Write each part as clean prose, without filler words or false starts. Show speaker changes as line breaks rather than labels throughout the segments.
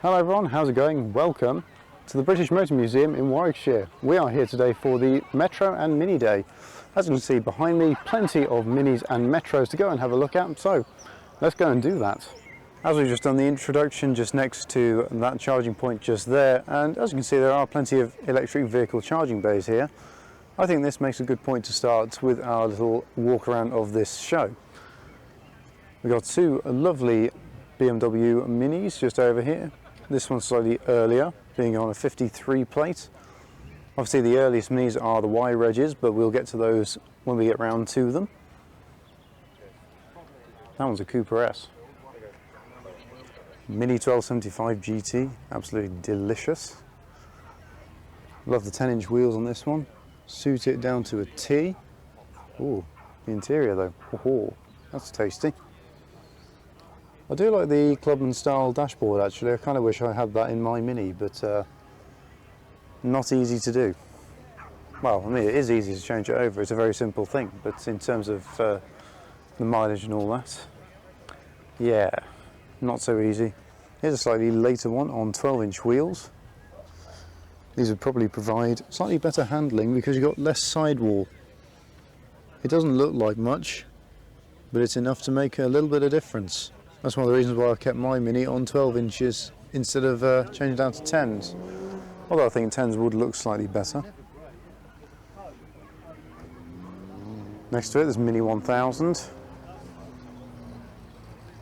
Hello everyone, how's it going? Welcome to the British Motor Museum in Warwickshire. We are here today for the Metro and Mini Day. As you can see behind me, plenty of Minis and Metros to go and have a look at, so let's go and do that. As we've just done the introduction just next to that charging point just there, and as you can see there are plenty of electric vehicle charging bays here. I think this makes a good point to start with our little walk around of this show. We've got two lovely BMW Minis just over here. This one's slightly earlier, being on a 53 plate. Obviously the earliest Minis are the Y regs, but we'll get to those when we get round to them. That one's a Cooper S. Mini 1275 GT, absolutely delicious. Love the 10-inch wheels on this one. Suit it down to a T. Ooh, the interior though, oh, that's tasty. I do like the Clubman style dashboard actually. I kind of wish I had that in my Mini, but not easy to do. Well, I mean it is easy to change it over, it's a very simple thing, but in terms of the mileage and all that, yeah, not so easy. Here's a slightly later one on 12-inch wheels. These would probably provide slightly better handling because you've got less sidewall. It doesn't look like much, but it's enough to make a little bit of difference. That's one of the reasons why I kept my Mini on 12 inches instead of changing down to 10s. Although I think 10s would look slightly better. Next to it there's Mini 1000.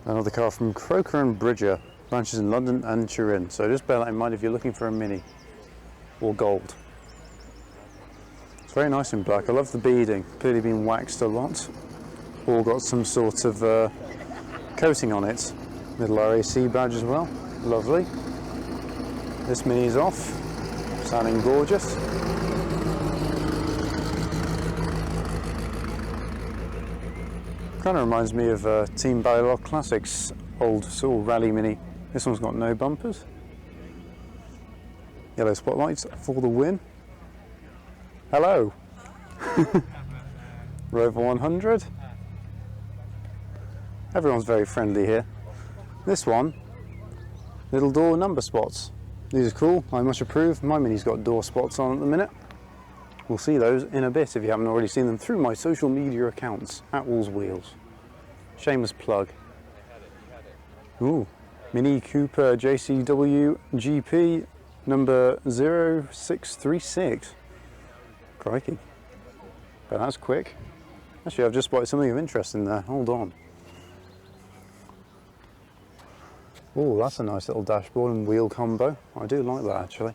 Another car from Croker and Bridger, branches in London and Turin. So just bear that in mind if you're looking for a Mini or gold. It's very nice in black. I love the beading, clearly been waxed a lot. All got some sort of coating on it. Little RAC badge as well, lovely. This Mini's off, sounding gorgeous. Kind of reminds me of Team Ballylock Classics old sort of rally Mini. This one's got no bumpers. Yellow spotlights for the win. Hello. Rover 100. Everyone's very friendly here. This one, little door number spots. These are cool, I much approve. My Mini's got door spots on at the minute. We'll see those in a bit if you haven't already seen them through my social media accounts, at Wolves Wheels. Shameless plug. Ooh, Mini Cooper JCW GP number 0636. Crikey, but that's quick. Actually, I've just spotted something of interest in there, hold on. Oh, that's a nice little dashboard and wheel combo. I do like that actually.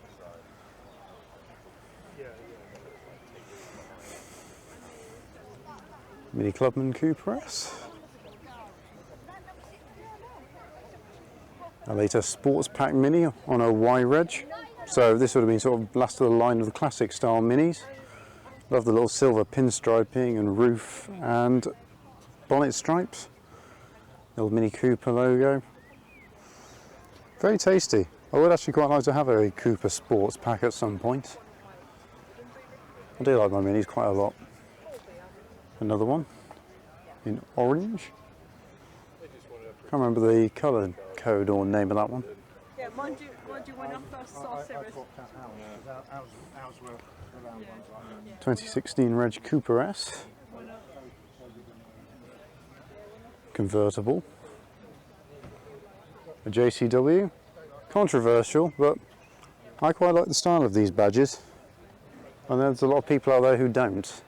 Mini Clubman Cooper S. A later Sports Pack Mini on a Y reg. So this would have been sort of last of the line of the classic style Minis. Love the little silver pinstriping and roof and bonnet stripes. Little Mini Cooper logo. Very tasty. I would actually quite like to have a Cooper Sports Pack at some point. I do like my Minis quite a lot. Another one in orange. Can't remember the colour code or name of that one.
Yeah, mind you, when I first saw Cirrus.
2016 Reg Cooper S. Convertible. A JCW. Controversial, but I quite like the style of these badges. And there's a lot of people out there who don't.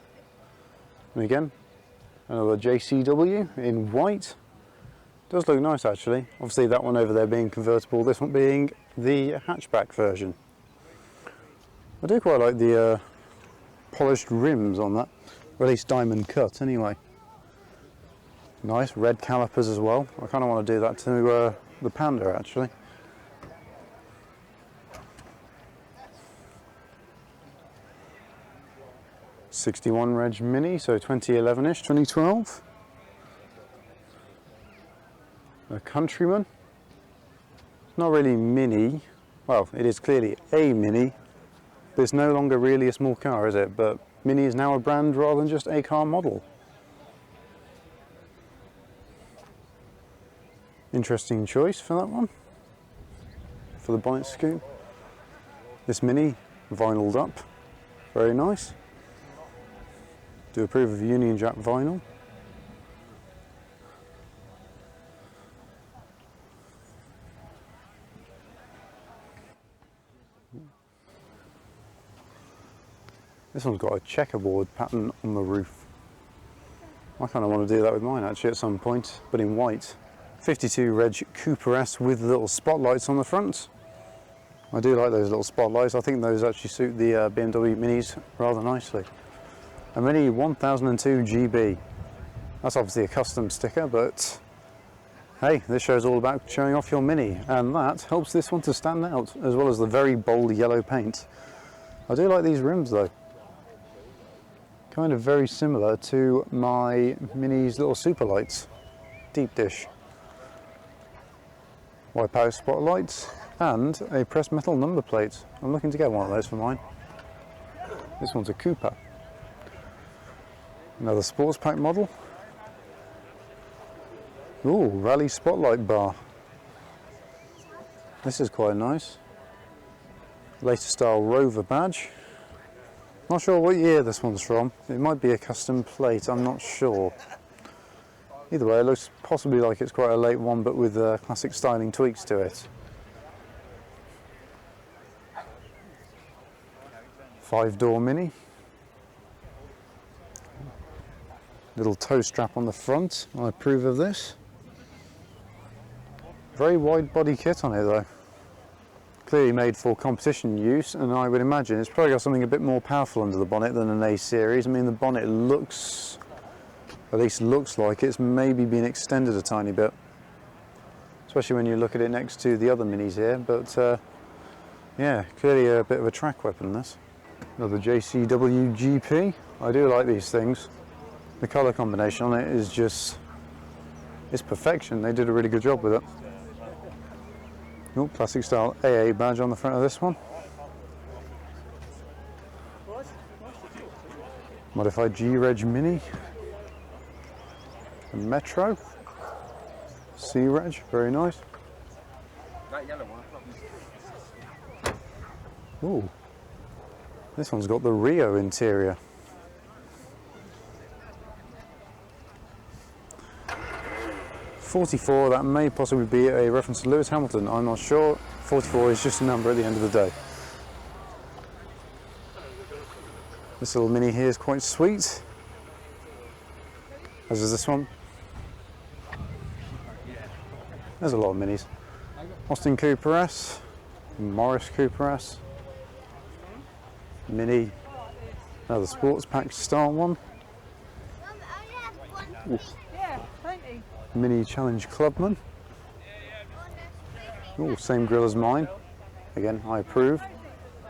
And again, another JCW in white. Does look nice actually. Obviously that one over there being convertible, this one being the hatchback version. I do quite like the polished rims on that, or at least diamond cut anyway. Nice red calipers as well. I kind of want to do that to the Panda actually. '61 Reg Mini, so 2011-ish, 2012. A Countryman. Not really mini. Well, it is clearly a Mini, but it's no longer really a small car, is it? But Mini is now a brand rather than just a car model. Interesting choice for that one. for the bonnet scoop. This Mini vinyled up, very nice. Do approve of Union Jack vinyl. This one's got a checkerboard pattern on the roof. I kind of want to do that with mine actually at some point, but in white. 52 Reg Cooper S with little spotlights on the front. I do like those little spotlights. I think those actually suit the BMW Minis rather nicely. A Mini 1002 GB. That's obviously a custom sticker, but hey, this show's all about showing off your Mini, and that helps this one to stand out, as well as the very bold yellow paint. I do like these rims though. Kind of very similar to my Mini's little super lights. Deep dish. White power spotlights and a pressed metal number plate. I'm looking to get one of those for mine. This one's a Cooper. Another sports pack model. Ooh, rally spotlight bar. This is quite nice. Later style Rover badge. Not sure what year this one's from. It might be a custom plate, I'm not sure. Either way, it looks possibly like it's quite a late one, but with classic styling tweaks to it. 5-door Mini. Little toe strap on the front. I approve of this. Very wide body kit on it though. Clearly made for competition use, and I would imagine it's probably got something a bit more powerful under the bonnet than an A series. I mean, the bonnet looks, at least looks like it's maybe been extended a tiny bit, especially when you look at it next to the other Minis here, but yeah, clearly a bit of a track weapon this. Another JCW GP. I do like these things. The colour combination on it is just, it's perfection. They did a really good job with it. Oh, classic style AA badge on the front of this one. Modified G-Reg Mini. A Metro. C-Reg, very nice. Ooh, this one's got the Rio interior. .44, that may possibly be a reference to Lewis Hamilton, I'm not sure. 44 is just a number at the end of the day. This little Mini here is quite sweet, as is this one. There's a lot of Minis. Austin Cooper S, Morris Cooper S, Mini, another sports pack style one. Ooh. Mini Challenge Clubman. Oh, same grille as mine. Again, I approve.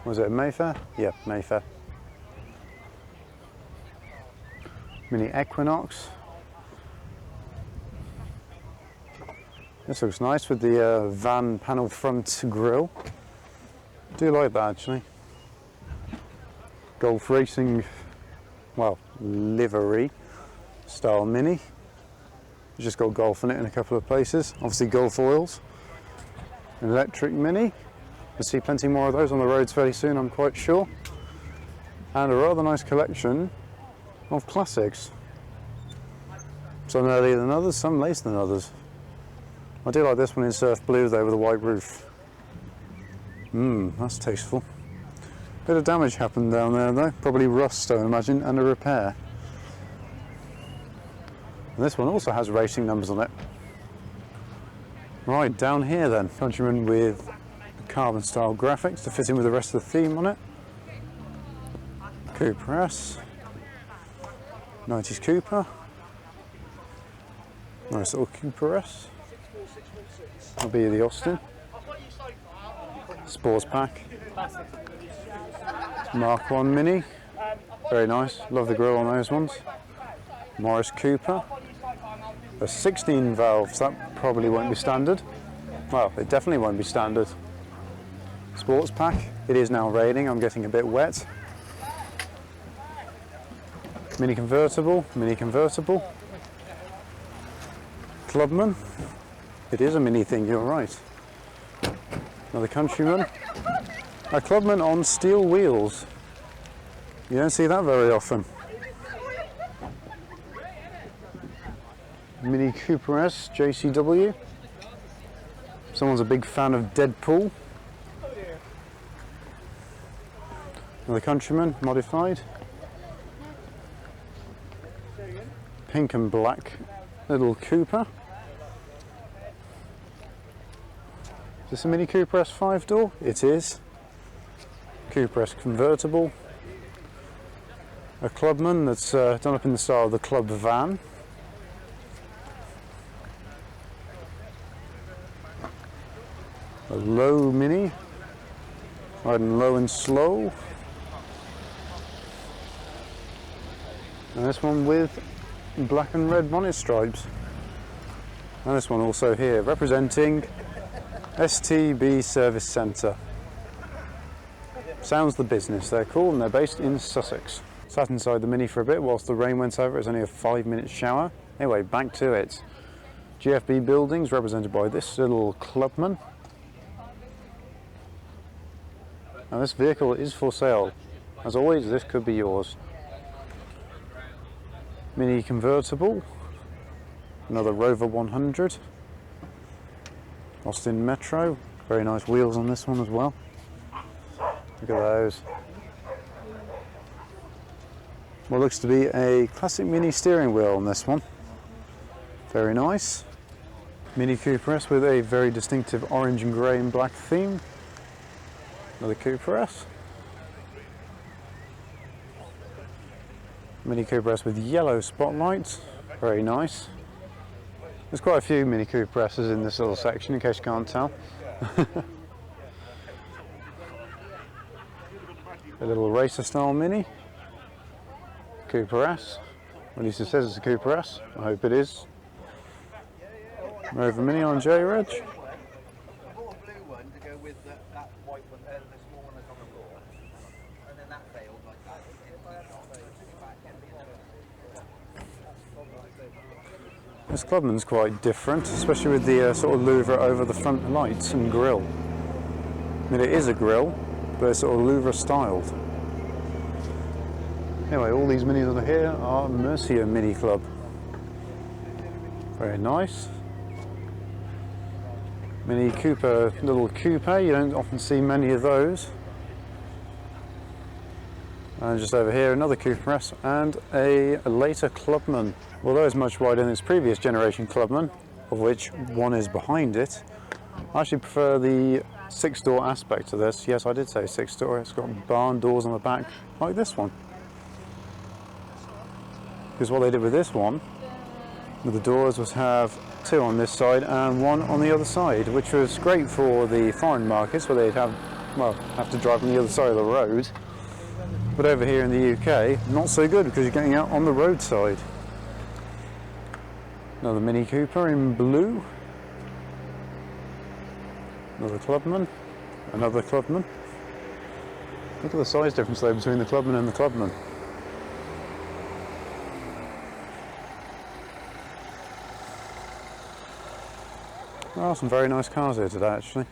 Was it a Mayfair? Yeah, Mayfair. Mini Equinox. This looks nice with the van panel front grille. Do like that actually. Golf racing, well, livery style Mini. It's just got golf in it in a couple of places. Obviously golf oils. An electric Mini. We'll see plenty more of those on the roads fairly soon, I'm quite sure. And a rather nice collection of classics. Some earlier than others, some later than others. I do like this one in surf blue though with a white roof. That's tasteful. Bit of damage happened down there though. Probably rust, I imagine, and a repair. And this one also has racing numbers on it. Right, down here then, Countryman with carbon style graphics to fit in with the rest of the theme on it. Cooper S. 90s Cooper. Nice little Cooper S. That'll be the Austin. Sports pack. Mark 1 Mini. Very nice, love the grille on those ones. Morris Cooper. A 16 valves, that probably won't be standard. Well, it definitely won't be standard. Sports pack, it is now raining, I'm getting a bit wet. Mini convertible, Mini convertible. Clubman, it is a Mini thing, you're right. Another Countryman. A Clubman on steel wheels. You don't see that very often. Mini Cooper S JCW. Someone's a big fan of Deadpool. Another Countryman, modified. Pink and black little Cooper. Is this a Mini Cooper S 5-door? It is. Cooper S convertible. A Clubman that's done up in the style of the Club van. A low Mini, riding low and slow. And this one with black and red bonnet stripes. And this one also here, representing STB Service Centre. Sounds the business, they're called, and they're based in Sussex. Sat inside the Mini for a bit whilst the rain went over. It was only a 5-minute shower. Anyway, back to it. GFB buildings represented by this little Clubman. Now this vehicle is for sale. As always, this could be yours. Mini convertible. Another Rover 100. Austin Metro. Very nice wheels on this one as well. Look at those. What looks to be a classic Mini steering wheel on this one. Very nice. Mini Cooper S with a very distinctive orange and grey and black theme. Another Cooper S. Mini Cooper S with yellow spotlights. Very nice. There's quite a few Mini Cooper S's in this little section, in case you can't tell. A little racer style Mini. Cooper S. At least it says it's a Cooper S. I hope it is. Rover Mini on J-Reg.
I bought a blue one to go with that white one, the small one that's on the floor. And then that failed like that.
This Clubman's quite different, especially with the sort of louvre over the front lights and grille. I mean, it is a grille, but it's sort of louvre styled. Anyway, all these Minis over here are Mercia Mini Club. Very nice. Mini Cooper, little coupe, you don't often see many of those. And just over here, another Cooper S and a later Clubman. Although it's much wider than its previous generation Clubman, of which one is behind it, I actually prefer the 6-door aspect to this. Yes, I did say 6-door. It's got barn doors on the back, like this one. Because what they did with this one, with the doors, was have 2 on this side and 1 on the other side, which was great for the foreign markets where they'd have to drive on the other side of the road. But over here in the UK, not so good because you're getting out on the roadside. Another Mini Cooper in blue. Another Clubman. Another Clubman. Look at the size difference though between the Clubman and the Clubman. Oh, some very nice cars here today actually.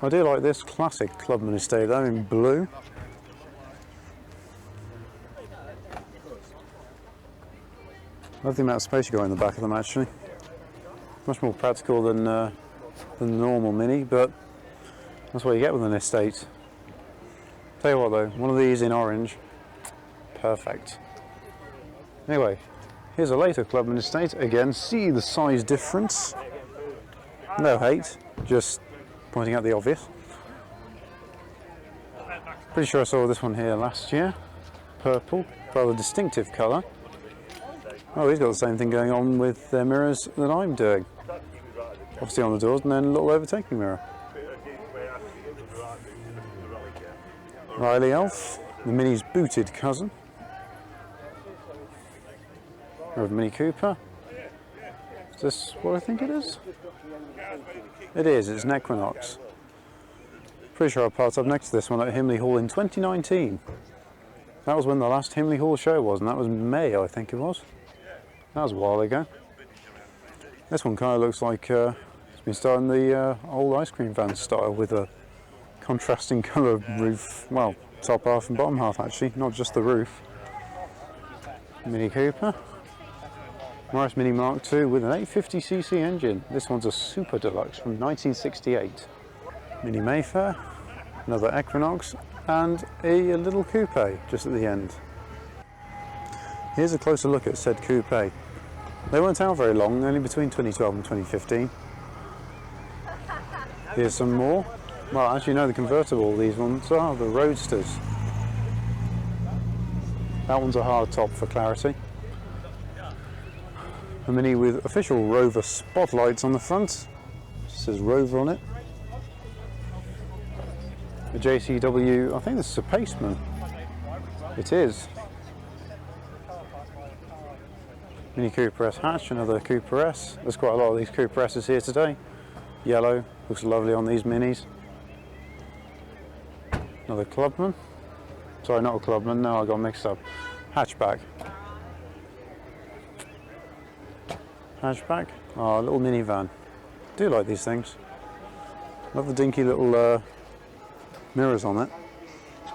I do like this classic Clubman estate though, in blue. Love the amount of space you got in the back of them actually. Much more practical than the normal Mini, but that's what you get with an estate. Tell you what though, one of these in orange, perfect. Anyway, here's a later Clubman estate. Again, see the size difference. No hate, just pointing out the obvious. Pretty sure I saw this one here last year. Purple, rather distinctive colour. Oh, he's got the same thing going on with their mirrors that I'm doing. Obviously on the doors and then a little overtaking mirror. Riley Elf, the Mini's booted cousin. Rover Mini Cooper. Is this what I think it is? It is, it's an Equinox. Pretty sure I parked up next to this one at Himley Hall in 2019. That was when the last Himley Hall show was, and that was May, I think it was. That was a while ago. This one kind of looks like it's been starting the old ice cream van style with a contrasting colour roof, well, top half and bottom half actually, not just the roof. Mini Cooper. Morris Mini Mark II with an 850cc engine. This one's a Super Deluxe from 1968. Mini Mayfair, another Equinox, and a little coupe just at the end. Here's a closer look at said coupe. They weren't out very long, only between 2012 and 2015. Here's some more. Well, as you know, the convertible, these ones are the Roadsters. That one's a hard top for clarity. A Mini with official Rover spotlights on the front. It says Rover on it. A JCW, I think this is a Paceman. It is. Mini Cooper S hatch, another Cooper S. There's quite a lot of these Cooper S's here today. Yellow, looks lovely on these Minis. Another Clubman. Sorry, not a Clubman, no, I got mixed up. Hatchback. Hatchback. Oh, a little minivan. Do like these things. Love the dinky little mirrors on it.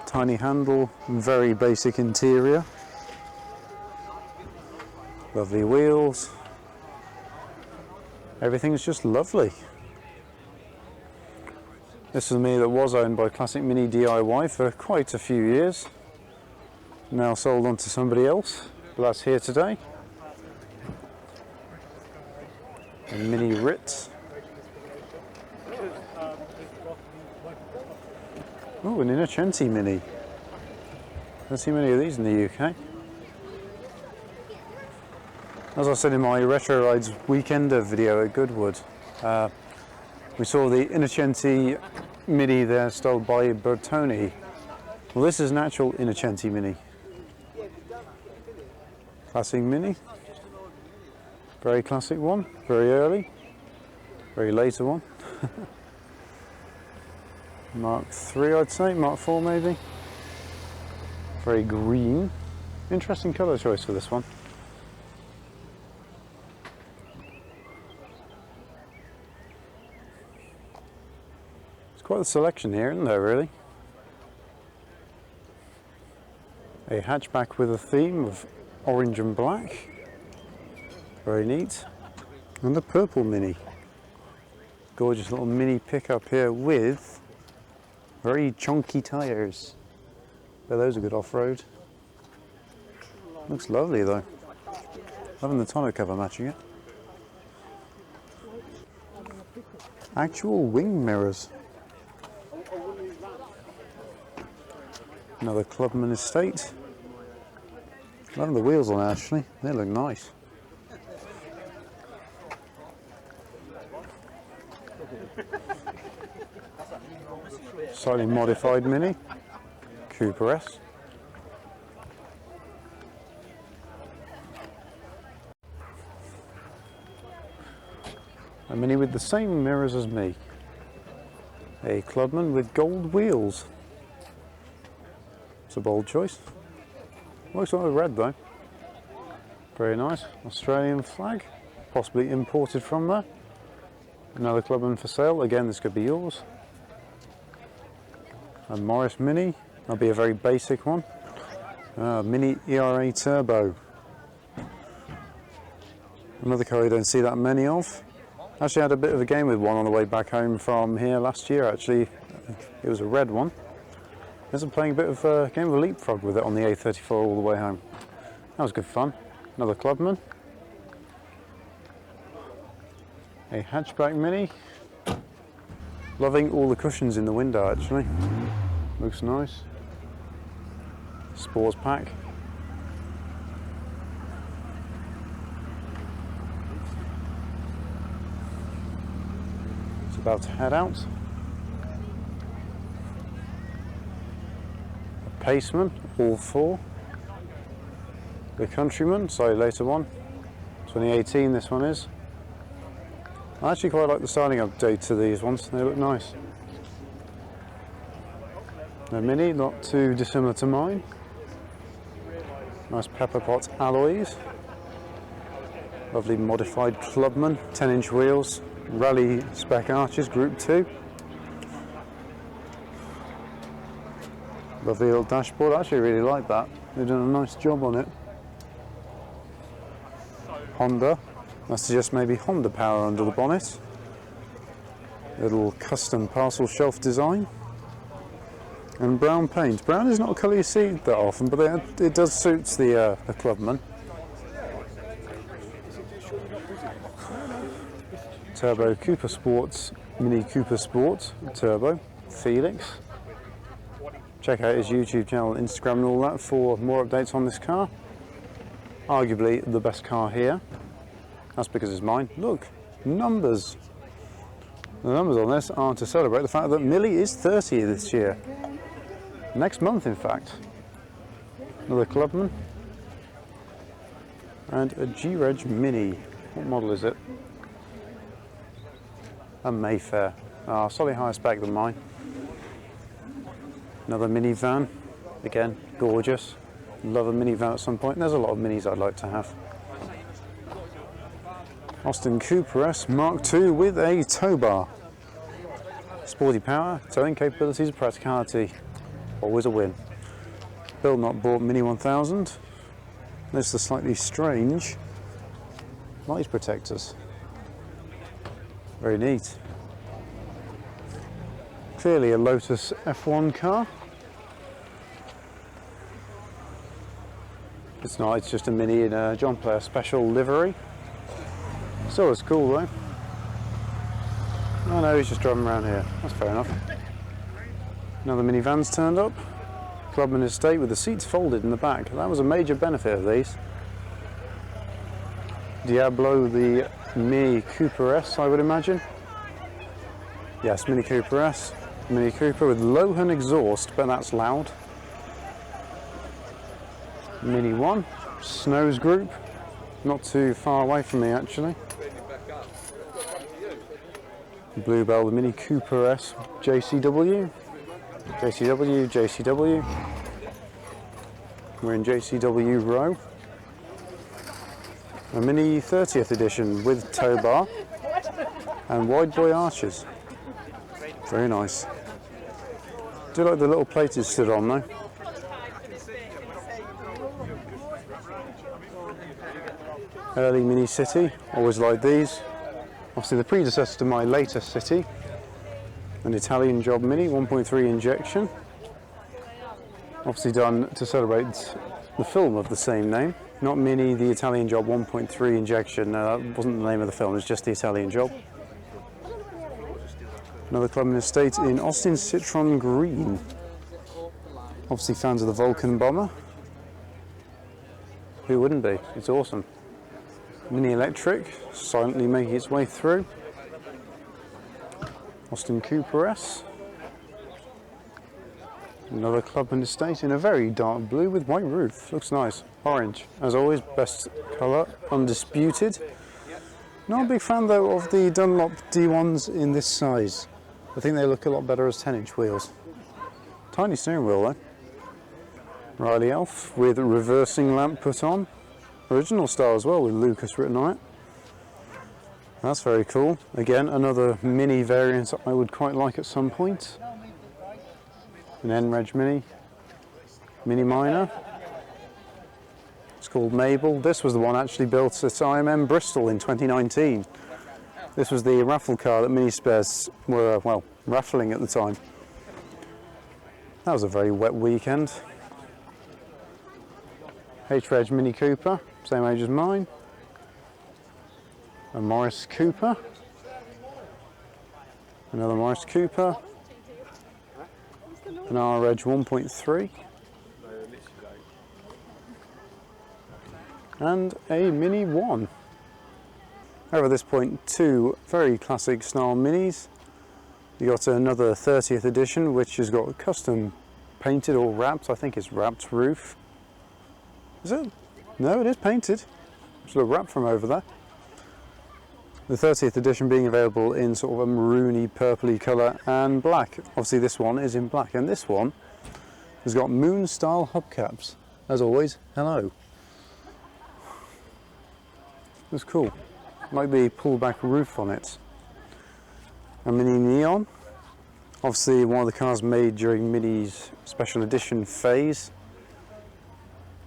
Tiny handle, very basic interior. Lovely wheels. Everything's just lovely. This is a Mini that was owned by Classic Mini DIY for quite a few years. Now sold on to somebody else, but that's here today. A Mini Ritz. Oh, an Innocenti Mini. Don't see many of these in the UK. As I said in my Retro Rides Weekender video at Goodwood, we saw the Innocenti Mini there styled by Bertoni. Well, this is an actual Innocenti Mini. Classic Mini. Very classic one, very early, very later one. Mark III, I'd say, Mark IV maybe. Very green. Interesting colour choice for this one. It's quite a selection here, isn't there, really? A hatchback with a theme of orange and black. Very neat. And a purple Mini. Gorgeous little mini pickup here with very chunky tyres. But those are good off-road. Looks lovely though. Loving the tonneau cover matching it. Actual wing mirrors. Another Clubman Estate. Loving the wheels on it actually. They look nice. Slightly modified Mini, Cooper S. A Mini with the same mirrors as me. A Clubman with gold wheels. It's a bold choice. Looks like red though. Very nice. Australian flag, possibly imported from there. Another Clubman for sale. Again, this could be yours. A Morris Mini, that'll be a very basic one. Mini ERA Turbo. Another car you don't see that many of. Actually had a bit of a game with one on the way back home from here last year actually. It was a red one. I was playing a bit of a game of leapfrog with it on the A34 all the way home. That was good fun. Another Clubman. A hatchback Mini. Loving all the cushions in the window actually. Looks nice. Spores pack. It's about to head out. A Paceman, all four. The Countryman, sorry, later one. 2018 this one is. I actually quite like the styling update to these ones, they look nice. A Mini, not too dissimilar to mine. Nice pepper pot alloys. Lovely modified Clubman, 10-inch wheels. Rally spec arches, Group 2. Lovely little dashboard. I actually really like that. They've done a nice job on it. Honda. That suggests maybe Honda power under the bonnet. Little custom parcel shelf design. And brown paint. Brown is not a colour you see that often, but it does suit the Clubman. Turbo Cooper Sports, Mini Cooper Sport Turbo, Felix. Check out his YouTube channel, Instagram and all that for more updates on this car. Arguably the best car here. That's because it's mine. Look, numbers. The numbers on this are to celebrate the fact that Millie is 30 this year. Next month, in fact. Another Clubman. And a G-Reg Mini. What model is it? A Mayfair. Slightly higher spec than mine. Another minivan. Again, gorgeous. Love a minivan at some point. There's a lot of minis I'd like to have. Austin Cooper S Mark II with a tow bar. Sporty power, towing capabilities, practicality. Always a win. Build not bought Mini 1000. There's the slightly strange light protectors. Very neat. Clearly a Lotus F1 car. It's not, it's just a Mini in a John Player special livery. Still it's cool though. Oh no, he's just driving around here. That's fair enough. Another minivan's turned up. Clubman Estate with the seats folded in the back. That was a major benefit of these. Diablo, the Mini Cooper S, I would imagine. Yes, Mini Cooper S. Mini Cooper with Lohan exhaust, but that's loud. Mini 1, Snows Group. Not too far away from me actually. Bluebell, the Mini Cooper S, JCW. JCW, JCW. We're in JCW row. A Mini 30th edition with tow bar and wide boy arches. Very nice. Do like the little plate it's stood on though. Early Mini City, always like these. Obviously the predecessor to my latest City. An Italian Job Mini, 1.3 injection. Obviously done to celebrate the film of the same name. Not Mini, the Italian Job 1.3 injection. No, that wasn't the name of the film, it was just the Italian Job. Another Clubman Estate in Austin Citron Green. Obviously fans of the Vulcan bomber. Who wouldn't be? It's awesome. Mini Electric, silently making its way through. Austin Cooper S. Another Clubman Estate in a very dark blue with white roof. Looks nice. Orange, as always, best colour, undisputed. Not a big fan though of the Dunlop D1s in this size. I think they look a lot better as 10-inch wheels. Tiny steering wheel though. Riley Elf with reversing lamp put on. Original style as well with Lucas written on it. That's very cool. Again, another Mini variant I would quite like at some point. An N-Reg Mini. Mini Minor. It's called Mabel. This was the one actually built at IMM Bristol in 2019. This was the raffle car that Mini Spares were, well, raffling at the time. That was a very wet weekend. H-Reg Mini Cooper, same age as mine. A Morris Cooper. Another Morris Cooper. An R-Reg 1.3. And a Mini 1. Over this point, two very classic style Minis. You got another 30th edition, which has got custom painted or wrapped. I think it's wrapped roof. Is it? No, it is painted. Sort of wrapped from over there. The 30th edition being available in sort of a maroony, purpley colour and black. Obviously this one is in black, and this one has got moon style hubcaps. As always, hello. That's cool. Like the pull back roof on it. A Mini Neon. Obviously one of the cars made during Mini's special edition phase.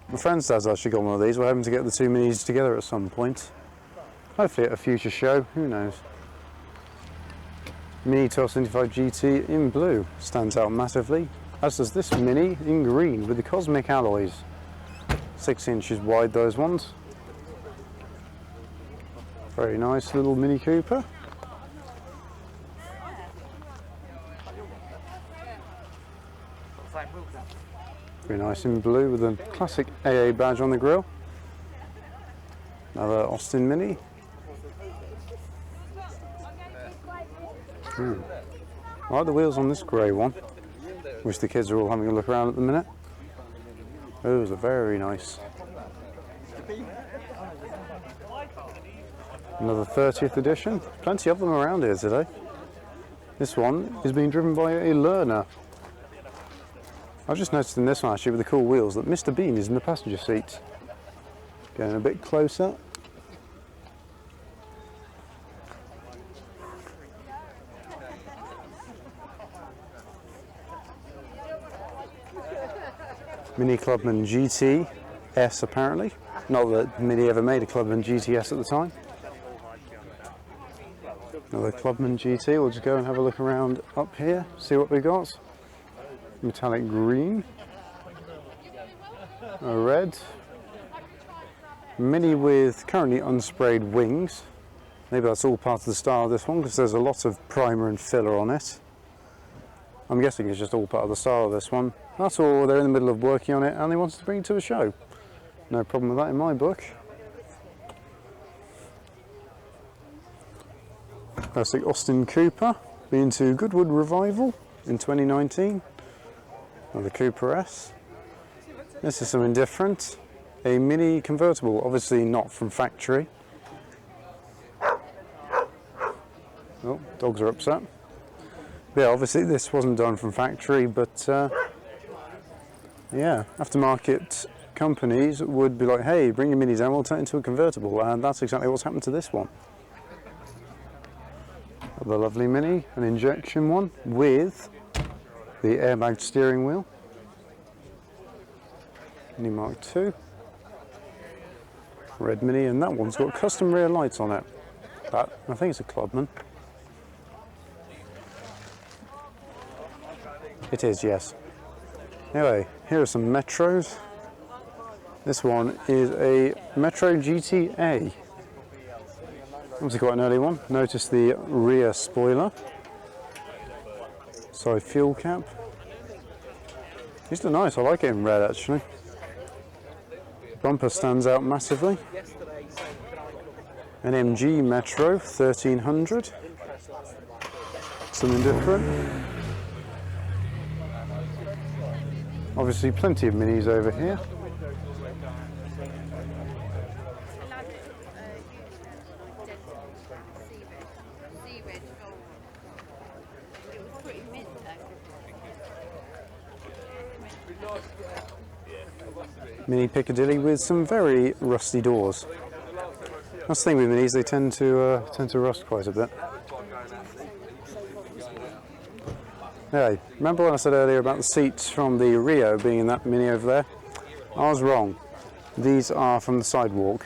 My friend's dad's actually got one of these. We're hoping to get the two Minis together at some point. Hopefully at a future show, who knows. Mini 1275 GT in blue stands out massively, as does this Mini in green with the cosmic alloys. 6 inches wide, those ones. Very nice little Mini Cooper. Very nice in blue with a classic AA badge on the grille. Another Austin Mini. I like the wheels on this grey one, which the kids are all having a look around at the minute. Those are very nice. Another 30th edition. Plenty of them around here today. This one is being driven by a learner. I've just noticed in this one actually with the cool wheels that Mr. Bean is in the passenger seat. Getting a bit closer. Mini Clubman GT S apparently. Not that Mini ever made a Clubman GTS at the time. Another Clubman GT. We'll just go and have a look around up here, see what we got. Metallic green, a red, Mini with currently unsprayed wings. Maybe that's all part of the style of this one because there's a lot of primer and filler on it. I'm guessing it's just all part of the style of this one. That's all, they're in the middle of working on it and they wanted to bring it to a show. No problem with that in my book. Classic Austin Cooper, been to Goodwood Revival in 2019. Another Cooper S. This is something different. A Mini convertible, obviously not from factory. Oh, dogs are upset. Yeah, obviously this wasn't done from factory, but yeah, aftermarket companies would be like, hey, bring your Minis down, we'll turn it into a convertible, and that's exactly what's happened to this one. The lovely Mini, an injection one with the airbag steering wheel. Mini Mark II. Red Mini, and that one's got custom rear lights on it. That, I think it's a Clubman. It is, yes. Anyway, here are some Metros. This one is a Metro GTA. Obviously quite an early one. Notice the rear spoiler. Side fuel cap. These look nice, I like it in red actually. Bumper stands out massively. An MG Metro 1300. Something different. Obviously plenty of Minis over here. Mini Piccadilly with some very rusty doors. That's the thing with Minis, they tend to rust quite a bit. Anyway, remember when I said earlier about the seats from the Rio being in that Mini over there? I was wrong. These are from the sidewalk.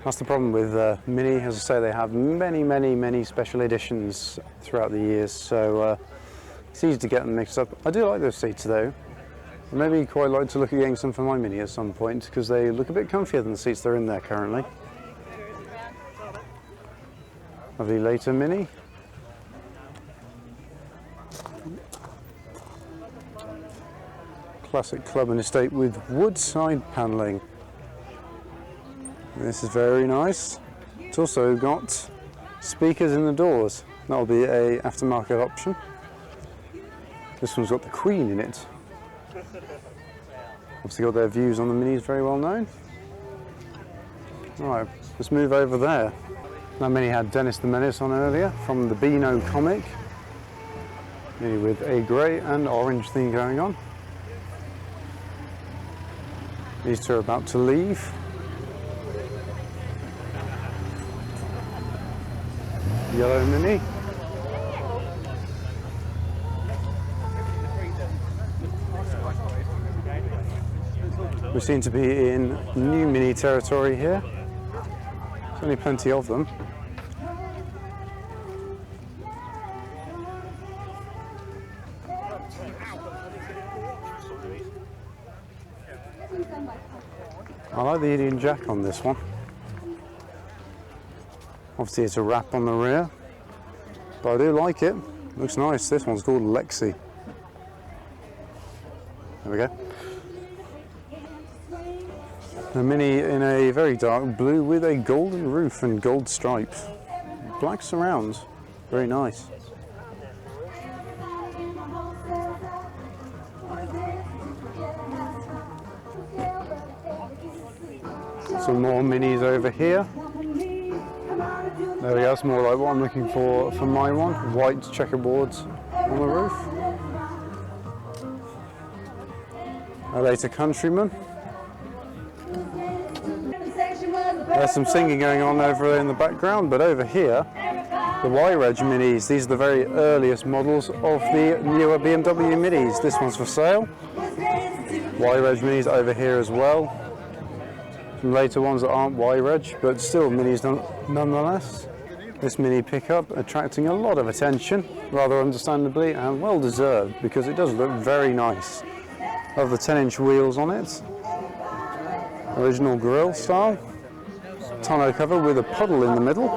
That's the problem with Mini. As I say, they have many special editions throughout the years, so it's easy to get them mixed up. I do like those seats though. Maybe quite like to look at getting some for my Mini at some point because they look a bit comfier than the seats that are in there currently. Lovely later Mini. Classic Clubman estate with wood side panelling. This is very nice. It's also got speakers in the doors. That'll be a aftermarket option. This one's got the Queen in it. Obviously got their views on the Minis very well known. Alright, let's move over there. That Mini had Dennis the Menace on earlier from the Beano comic. Mini with a grey and orange theme going on. These two are about to leave. yellow Mini. We seem to be in new Mini territory here. There's only plenty of them. I like the Union Jack on this one. Obviously it's a wrap on the rear, but I do like it. Looks nice. This one's called Lexi. There we go. A Mini in a very dark blue with a golden roof and gold stripes. Black surrounds. Very nice. Some more Minis over here. There we go, it's more like what I'm looking for my one. White checkerboards on the roof. A later Countryman. There's some singing going on over there in the background, but over here, the Y-Reg Minis. These are the very earliest models of the newer BMW Minis. This one's for sale. Y-Reg Minis over here as well. Some later ones that aren't Y-Reg, but still Minis nonetheless. This Mini pickup attracting a lot of attention, rather understandably, and well deserved, because it does look very nice. Love the 10-inch wheels on it. Original grille style. Tonneau cover with a puddle in the middle.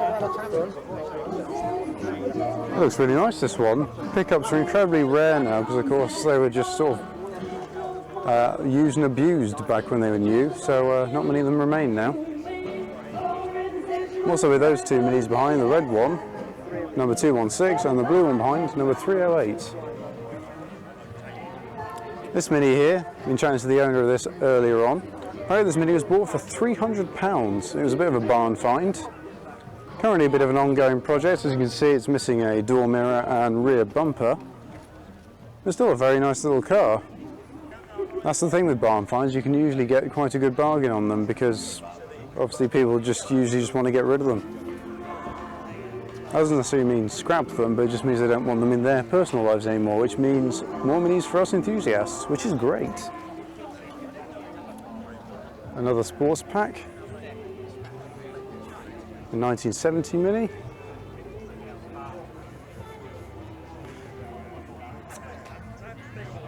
It looks really nice, this one. Pickups are incredibly rare now, because of course they were just sort of used and abused back when they were new, so not many of them remain now. Also with those two Minis behind, the red one, number 216, and the blue one behind, number 308. This Mini here, I've been chatting to the owner of this earlier on. I heard this Mini was bought for £300. It was a bit of a barn find. Currently a bit of an ongoing project. As you can see, it's missing a door mirror and rear bumper. It's still a very nice little car. That's the thing with barn finds, you can usually get quite a good bargain on them, because obviously people usually just want to get rid of them. That doesn't necessarily mean scrap them, but it just means they don't want them in their personal lives anymore, which means more Minis for us enthusiasts, which is great. Another sports pack. The 1970 Mini.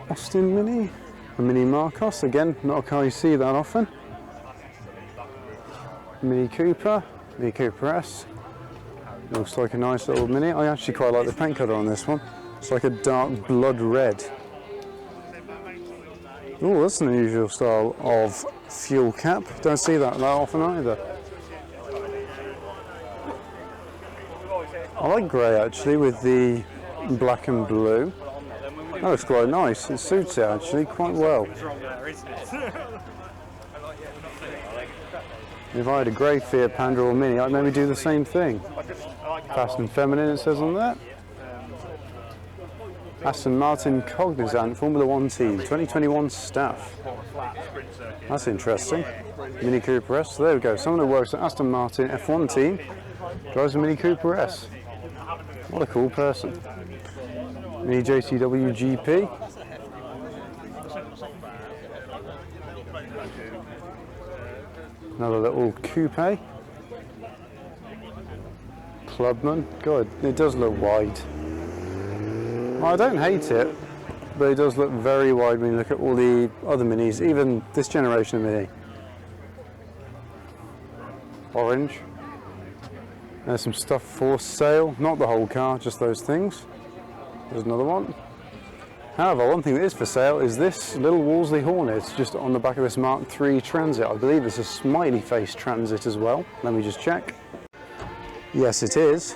Austin Mini. A Mini Marcos, again, not a car you see that often. Mini Cooper, Mini Cooper S. Looks like a nice little Mini. I actually quite like the paint colour on this one. It's like a dark blood red. Oh, that's an unusual style of fuel cap. Don't see that often either. I like grey actually with the black and blue. That looks quite nice. It suits it actually quite well. If I had a grey Fiat Panda or Mini, I'd maybe do the same thing. Fast and feminine, it says on there. Aston Martin Cognizant Formula 1 team, 2021 staff. That's interesting. Mini Cooper S. So there we go. Someone who works at Aston Martin F1 team drives a Mini Cooper S. What a cool person. Mini JCW GP. Another little coupe. Clubman. God, it does look wide. Well, I don't hate it, but it does look very wide when you look at all the other Minis, even this generation of Mini. Orange. There's some stuff for sale, not the whole car, just those things. There's another one. However, one thing that is for sale is this little Wolseley Hornet, just on the back of this Mark III Transit. I believe it's a smiley face Transit as well. Let me just check. Yes, it is.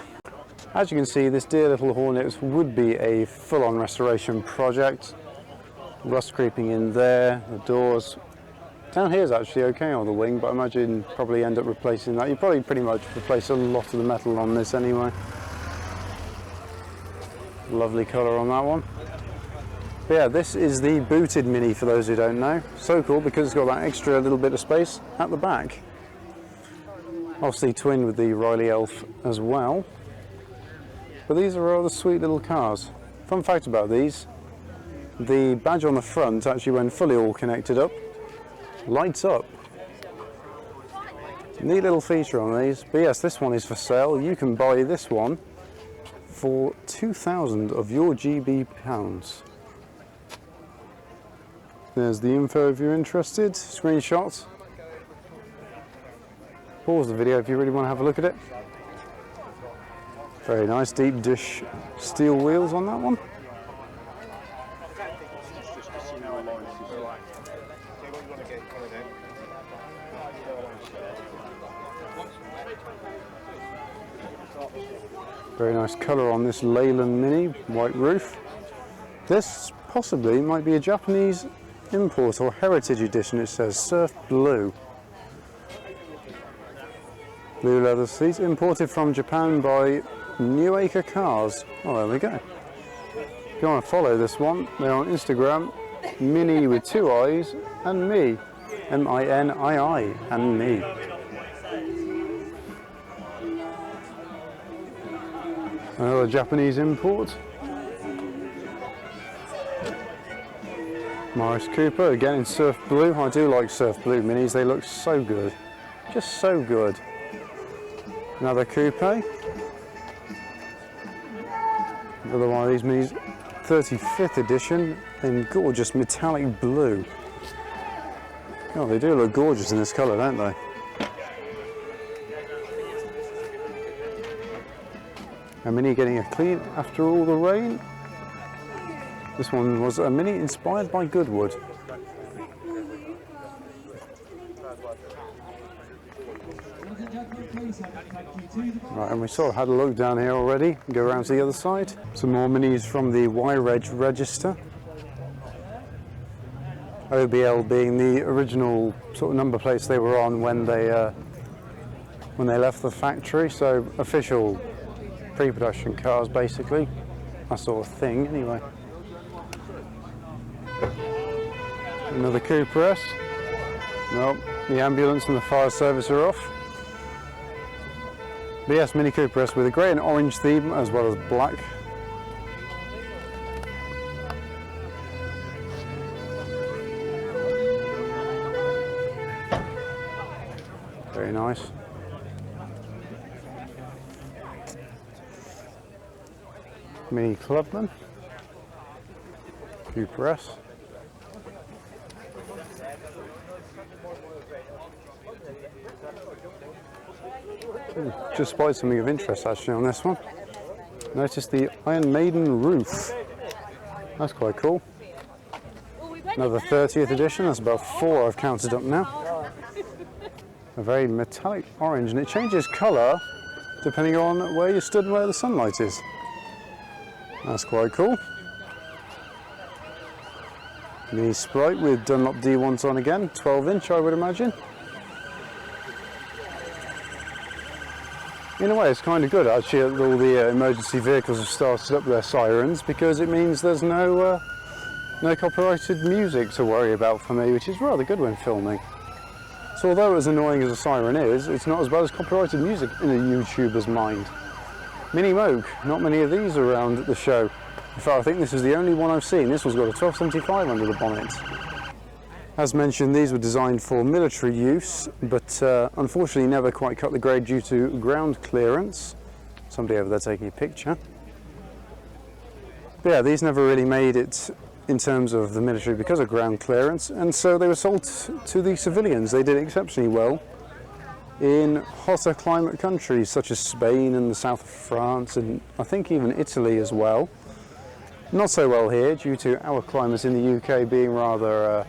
As you can see, this dear little Hornet would be a full-on restoration project. Rust creeping in there, the doors. Down here is actually okay on the wing, but I imagine probably end up replacing that. You probably pretty much replace a lot of the metal on this anyway. Lovely colour on that one. But yeah, this is the booted Mini for those who don't know. So cool because it's got that extra little bit of space at the back. Obviously twin with the Riley Elf as well. but these are rather sweet little cars. Fun fact about these, the badge on the front, actually when fully all connected up, lights up. Neat little feature on these. But yes, this one is for sale. You can buy this one for 2,000 of your GB pounds. There's the info if you're interested. Screenshot. Pause the video if you really want to have a look at it. Very nice deep dish steel wheels on that one. Very nice colour on this Leyland Mini, white roof. This possibly might be a Japanese import or heritage edition. It says Surf Blue. Blue leather seats, imported from Japan by New Acre Cars. Oh, there we go. If you want to follow this one, they're on Instagram, Mini with 2 I's and me, M-I-N-I-I, and me. Another Japanese import. Morris Cooper, again in Surf Blue. I do like Surf Blue Minis, they look so good. Just so good. Another coupe. Another one of these Minis, 35th edition in gorgeous metallic blue. Oh, they do look gorgeous in this colour, don't they? A Mini getting a clean after all the rain. This one was a Mini inspired by Goodwood. Right, and we sort of had a look down here already. Go around to the other side. Some more Minis from the Y-Reg register. OBL being the original sort of number plates they were on when they left the factory. So official pre-production cars, basically. That sort of thing, anyway. Another Cooper S. Nope, the ambulance and the fire service are off. But yes, Mini Cooper S with a grey and orange theme as well as black. Very nice. Mini Clubman. Cooper S. Just spotted something of interest actually on this one. Notice the Iron Maiden roof. That's quite cool. Another 30th edition, that's about 4 I've counted up now. A very metallic orange, and it changes colour depending on where you stood and where the sunlight is. That's quite cool. Mini Sprite with Dunlop D1s on again, 12-inch I would imagine. In a way it's kind of good actually that all the emergency vehicles have started up their sirens, because it means there's no copyrighted music to worry about for me, which is rather good when filming. So although as annoying as a siren is, it's not as bad as copyrighted music in a YouTuber's mind. Mini Moog, not many of these around at the show. In fact, I think this is the only one I've seen. This one's got a 1275 under the bonnet. As mentioned, these were designed for military use, but unfortunately never quite cut the grade due to ground clearance. Somebody over there taking a picture. But yeah, these never really made it in terms of the military because of ground clearance, and so they were sold to the civilians. They did exceptionally well in hotter climate countries such as Spain and the south of France, and I think even Italy as well. Not so well here due to our climate in the UK being rather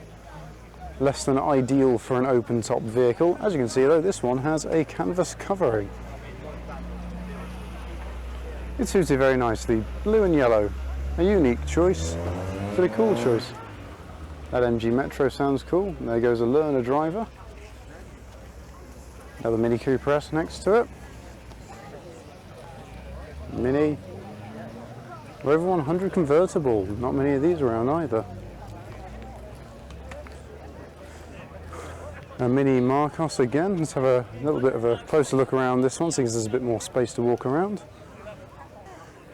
less than ideal for an open top vehicle. As you can see though, this one has a canvas covering. It suits it very nicely, blue and yellow. A unique choice, but a cool choice. That MG Metro sounds cool. There goes a learner driver. Another Mini Cooper S next to it. Mini. Rover 100 convertible. Not many of these around either. A Mini Marcos again. Let's have a little bit of a closer look around this one, since there's a bit more space to walk around.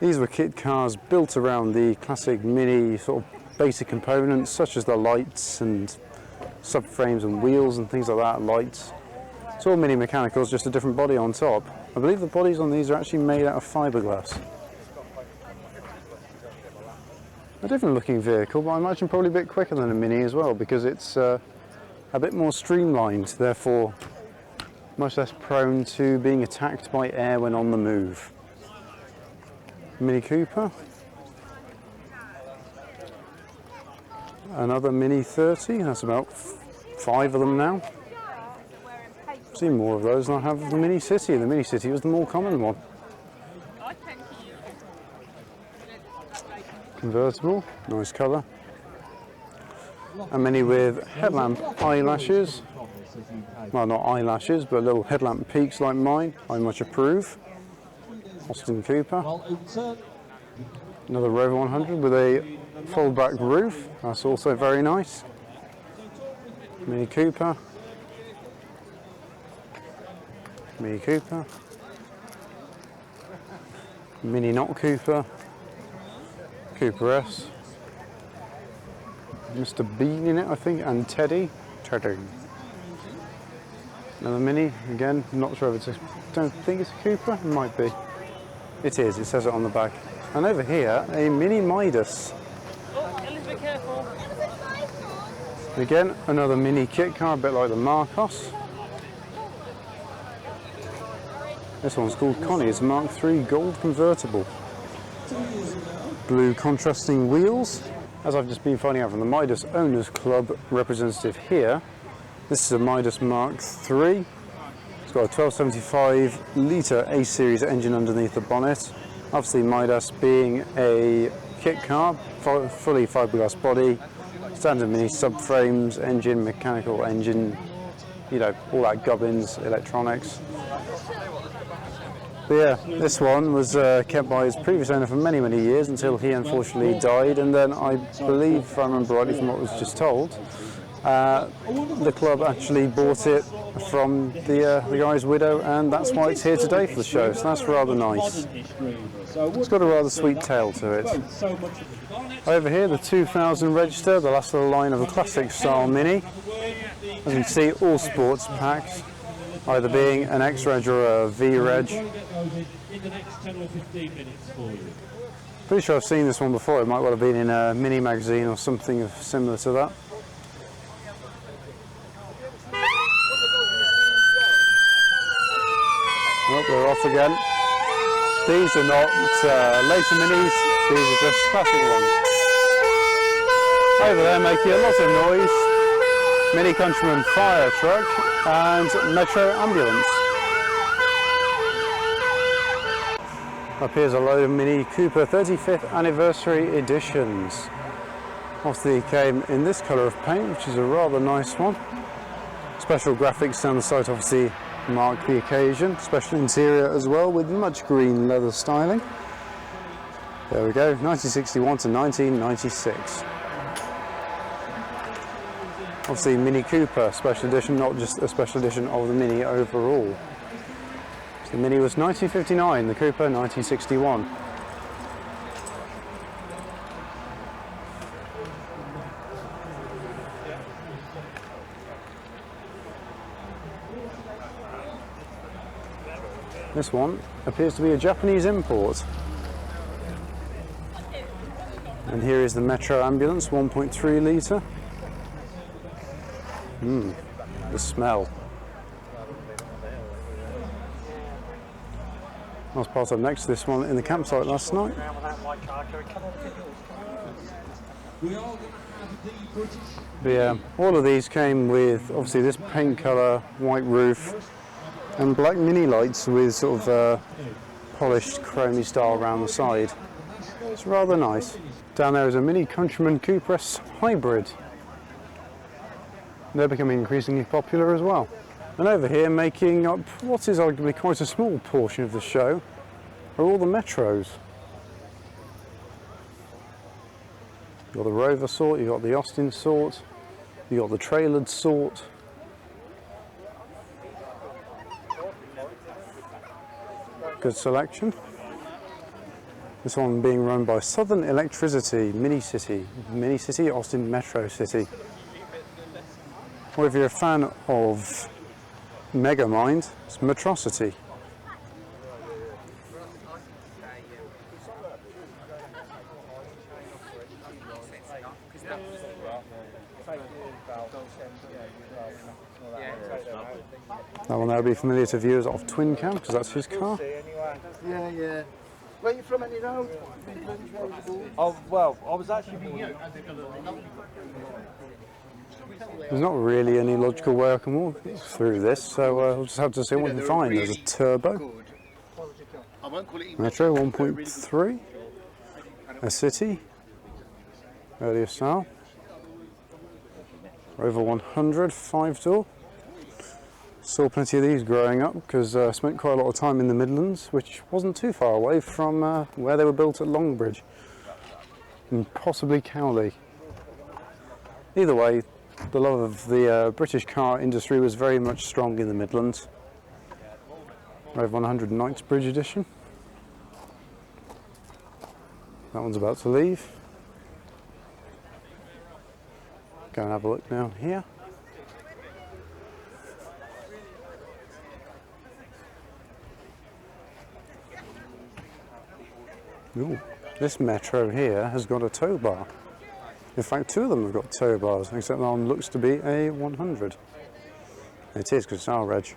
These were kit cars built around the classic Mini sort of basic components such as the lights and subframes and wheels and things like that, lights. It's all Mini mechanicals, just a different body on top. I believe the bodies on these are actually made out of fiberglass. A different looking vehicle, but I imagine probably a bit quicker than a Mini as well, because it's a bit more streamlined, therefore much less prone to being attacked by air when on the move. Mini Cooper. Another Mini 30, that's about 5 of them now. I've seen more of those than I have of the Mini City. The Mini City was the more common one. Convertible, nice colour. A Mini with headlamp eyelashes. Well, not eyelashes, but little headlamp peaks like mine. I much approve. Austin Cooper. Another Rover 100 with a fold-back roof. That's also very nice. Mini Cooper. Mini Cooper. Mini not Cooper. Cooper S. Mr. Bean in it, I think, and Teddy. Another Mini, again, not sure if it's don't think it's a Cooper, it might be. It is, it says it on the back. And over here, a Mini Midas.
Oh, Elizabeth, careful.
Again, another Mini kit car, a bit like the Marcos. This one's called Connie, it's a Mark III gold convertible. Blue contrasting wheels. As I've just been finding out from the Midas Owners Club representative here, this is a Midas Mark III. It's got a 1275 litre A-series engine underneath the bonnet. Obviously Midas being a kit car, fully fiberglass body, standard Mini subframes, engine, mechanical engine, you know, all that gubbins, electronics. But yeah, this one was kept by his previous owner for many, many years until he unfortunately died, and then I believe, if I remember rightly from what was just told, the club actually bought it from the guy's widow, and that's why it's here today for the show, so that's rather nice. It's got a rather sweet tale to it. Over here, the 2000 register, the last of the line of a classic style Mini. As you can see, all sports packs, either being an X-Reg or a V-Reg. Pretty sure I've seen this one before, it might well have been in a Mini magazine or something similar to that. Oh, they're off again. These are not later Minis, these are just classic ones. Over there making a lot of noise, Mini Countryman fire truck and Metro ambulance. Up here's a load of Mini Cooper 35th anniversary editions. Obviously it came in this colour of paint, which is a rather nice one. Special graphics down the side obviously mark the occasion. Special interior as well with much green leather styling. There we go, 1961 to 1996. Obviously Mini Cooper special edition, not just a special edition of the Mini overall. So the Mini was 1959, the Cooper 1961. This one appears to be a Japanese import. And here is the Metro ambulance, 1.3 litre. The smell. I was part of next to this one in the campsite last night. But yeah, all of these came with obviously this paint colour, white roof, and black Mini lights with sort of polished chromey style around the side. It's rather nice. Down there is a Mini Countryman Cooper S hybrid. They're becoming increasingly popular as well. And over here, making up what is arguably quite a small portion of the show, are all the Metros. You've got the Rover sort, you've got the Austin sort, you've got the trailered sort. Good selection. This one being run by Southern Electricity, Mini City, Austin Metro City. Or if you're a fan of Megamind, it's Metrocity. That will now be familiar to viewers of Twin Cam, because that's his car.
Yeah, yeah. Where are you from, any road?
Oh, well, I was actually...
There's not really any logical way I can walk through this, so we'll just have to see what we can find. There's a turbo, Metro 1.3, a City, earlier style, Rover 100 5-door. Saw plenty of these growing up because I spent quite a lot of time in the Midlands, which wasn't too far away from where they were built at Longbridge and possibly Cowley. Either way, the love of the British car industry was very much strong in the Midlands. Rover 100 Knightsbridge edition. That one's about to leave. Go and have a look down here. Ooh, this Metro here has got a tow bar. In fact, two of them have got tow bars, except that one looks to be a 100. It is, because it's our reg.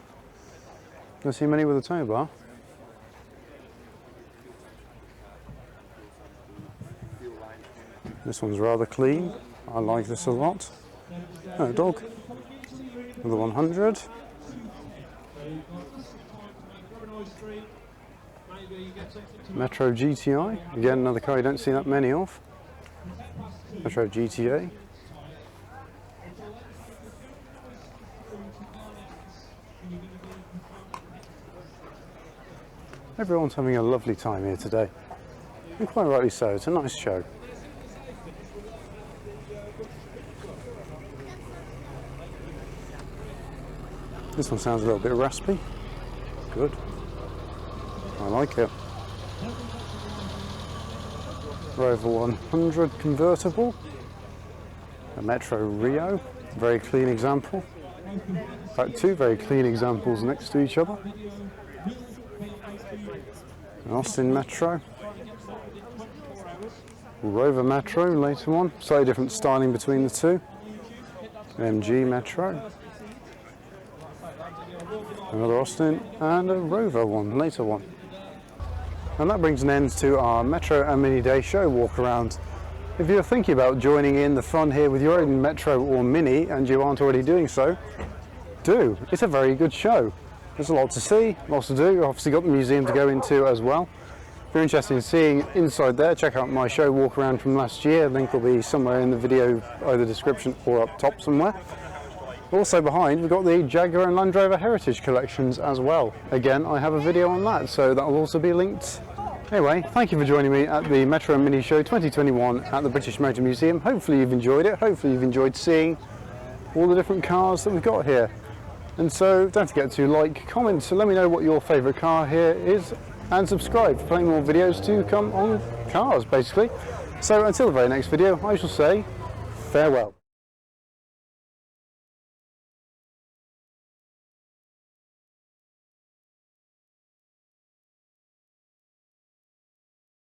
Don't see many with a tow bar. This one's rather clean. I like this a lot. Oh, dog. Another 100. Metro GTI, again another car you don't see that many of. Metro GTA. Everyone's having a lovely time here today, and quite rightly so. It's a nice show. This one sounds a little bit raspy. Good. I like it. Rover 100 convertible. A Metro Rio. Very clean example. In fact, two very clean examples next to each other. An Austin Metro. Rover Metro, later one. Slightly different styling between the two. An MG Metro. Another Austin, and a Rover one, later one. And that brings an end to our Metro and Mini Day show walk around. If you're thinking about joining in the fun here with your own Metro or Mini and you aren't already doing so, do. It's a very good show. There's a lot to see, lots to do. You've obviously got the museum to go into as well. If you're interested in seeing inside there, check out my show walk around from last year. Link will be somewhere in the video, either description or up top somewhere. Also behind, we've got the Jaguar and Land Rover Heritage Collections as well. Again, I have a video on that, so that will also be linked. Anyway, thank you for joining me at the Metro and Mini Show 2021 at the British Motor Museum. Hopefully you've enjoyed it. Hopefully you've enjoyed seeing all the different cars that we've got here. And so don't forget to like, comment, so let me know what your favourite car here is, and subscribe for plenty more videos to come on cars, basically. So until the very next video, I shall say farewell.